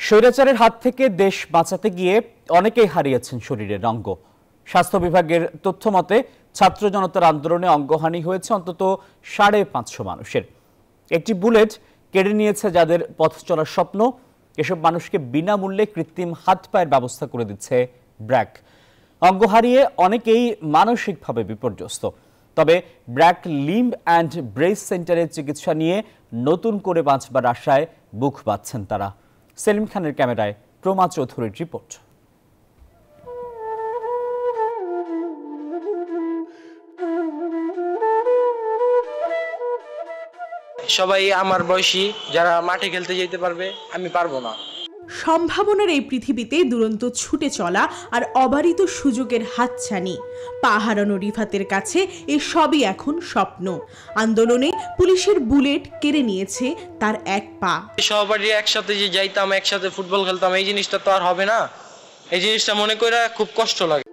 স্বৈরাচারের হাত থেকে দেশ বাঁচাতে গিয়ে অনেকেই হারিয়েছেন শরীরের অঙ্গ। স্বাস্থ্য বিভাগের তথ্য মতে ছাত্র জনতার আন্দোলনে অঙ্গহানি হয়েছে অন্তত ৫৫০ মানুষের। একটি বুলেট কেড়ে নিয়েছে যাদের পথ চলার স্বপ্ন। এসব মানুষকে বিনামূল্যে কৃত্রিম হাত পায়ের ব্যবস্থা করে দিচ্ছে ব্র্যাক। অঙ্গ হারিয়ে অনেকেই মানসিকভাবে বিপর্যস্ত। তবে ব্র্যাক লিম্ব অ্যান্ড ব্রেস সেন্টারের চিকিৎসা নিয়ে নতুন করে বাঁচবার আশায় বুক বাঁধছেন তারা। সেলিম খানের ক্যামেরায় প্রমা চৌধুরীর রিপোর্ট। সবাই আমার বয়সী, যারা মাঠে খেলতে যেতে পারবে, আমি পারবো না। সম্ভাবনার এই পৃথিবীতে দুরন্ত ছুটে চলা আর অবারিত সুযোগের হাতছানি। পা হারানো রিফাতের কাছে এই সবই এখন স্বপ্ন। আন্দোলনে পুলিশের বুলেট কেড়ে নিয়েছে তার এক পা। সবারই একসাথে যে যাইতাম, একসাথে ফুটবল খেলতাম, এই জিনিসটা তো আর হবে না। এই জিনিসটা মনে করে খুব কষ্ট লাগে।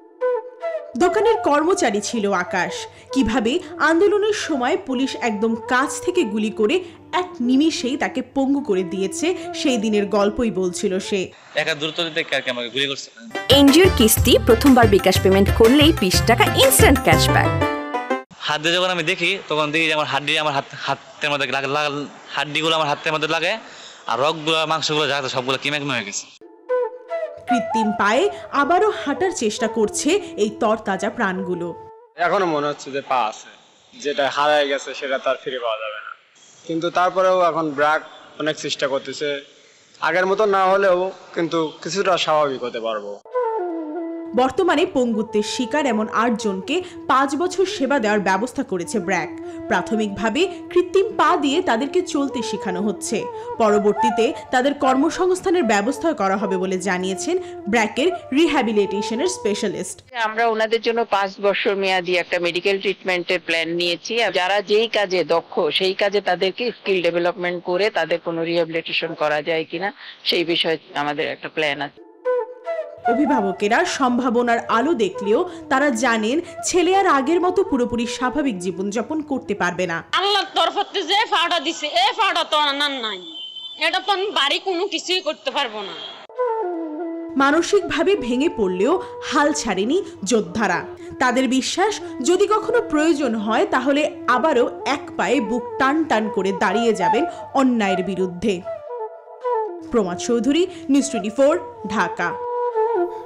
দোকানের কর্মচারী ছিল আকাশ। কিভাবে আন্দোলনের সময় পুলিশ একদম কাছ থেকে গুলি করে এক নিমিষেই তাকে পঙ্গু করে দিয়েছে, সেই দিনের গল্পই বলছিল সে। একা দ্রুত দিতে আমাকে গুলি করছে। এনজিওর কিস্তি প্রথমবার বিকাশ পেমেন্ট করলেই 20 টাকা ইনস্ট্যান্ট ক্যাশব্যাক। হাত দিয়ে যখন আমি দেখি তখন দেখি যে আমার হাড্ডি আমার হাতের মধ্যে হাড্ডিগুলো আমার হাতের মধ্যে লাগে, আর রগগুলো মাংসগুলো যা সবগুলো কিমাকিমি হয়ে গেছে। কৃত্রিম পায়ে আবারও হাঁটার চেষ্টা করছে এই তরতাজা প্রাণগুলো। এখনো মনে হচ্ছে যে পা আছে, যেটা হারায় গেছে সেটা তার ফিরে পাওয়া যাবে না। কিন্তু তারপরেও এখন ব্র্যাক অনেক চেষ্টা করতেছে, আগের মতো না হলেও কিন্তু কিছুটা স্বাভাবিক হতে পারবো। বর্তমানে পঙ্গুত্বের শিকার এমন ৮ জনকে ৫ বছর সেবা দেওয়ার ব্যবস্থা করেছে ব্র্যাক। প্রাথমিকভাবে কৃত্রিম পা দিয়ে তাদেরকে চলতে শেখানো হচ্ছে। পরবর্তীতে তাদের কর্মসংস্থানের ব্যবস্থা করা হবে বলে জানিয়েছেন ব্র্যাকের রিহ্যাবিলিটেশনের স্পেশালিস্ট। আমরা ওনাদের জন্য ৫ বছর মেয়াদি একটা মেডিকেল ট্রিটমেন্টের প্ল্যান নিয়েছি। যারা যেই কাজে দক্ষ সেই কাজে তাদেরকে স্কিল ডেভেলপমেন্ট করে তাদের কোনো রিহ্যাবিলিটেশন করা যায় কিনা সেই বিষয়ে আমাদের একটা প্ল্যান আছে। অভিভাবকেরা সম্ভাবনার আলো দেখলেও তারা জানেন ছেলে আর আগের মতো পুরোপুরি স্বাভাবিক জীবনযাপন করতে পারবে না। আল্লাহর তরফ থেকে যে ফাড়া দিছে এই ফাড়া তো আনার নাই, এটা তো আমি বাড়ি কোনো কিছুই করতে পারবো না। মানসিকভাবে ভেঙে পড়লেও হাল ছাড়েনি যোদ্ধারা। তাদের বিশ্বাস যদি কখনো প্রয়োজন হয় তাহলে আবারও এক পায়ে বুক টান টান করে দাঁড়িয়ে যাবেন অন্যায়ের বিরুদ্ধে। প্রমা চৌধুরী, নিউজ 24, ঢাকা।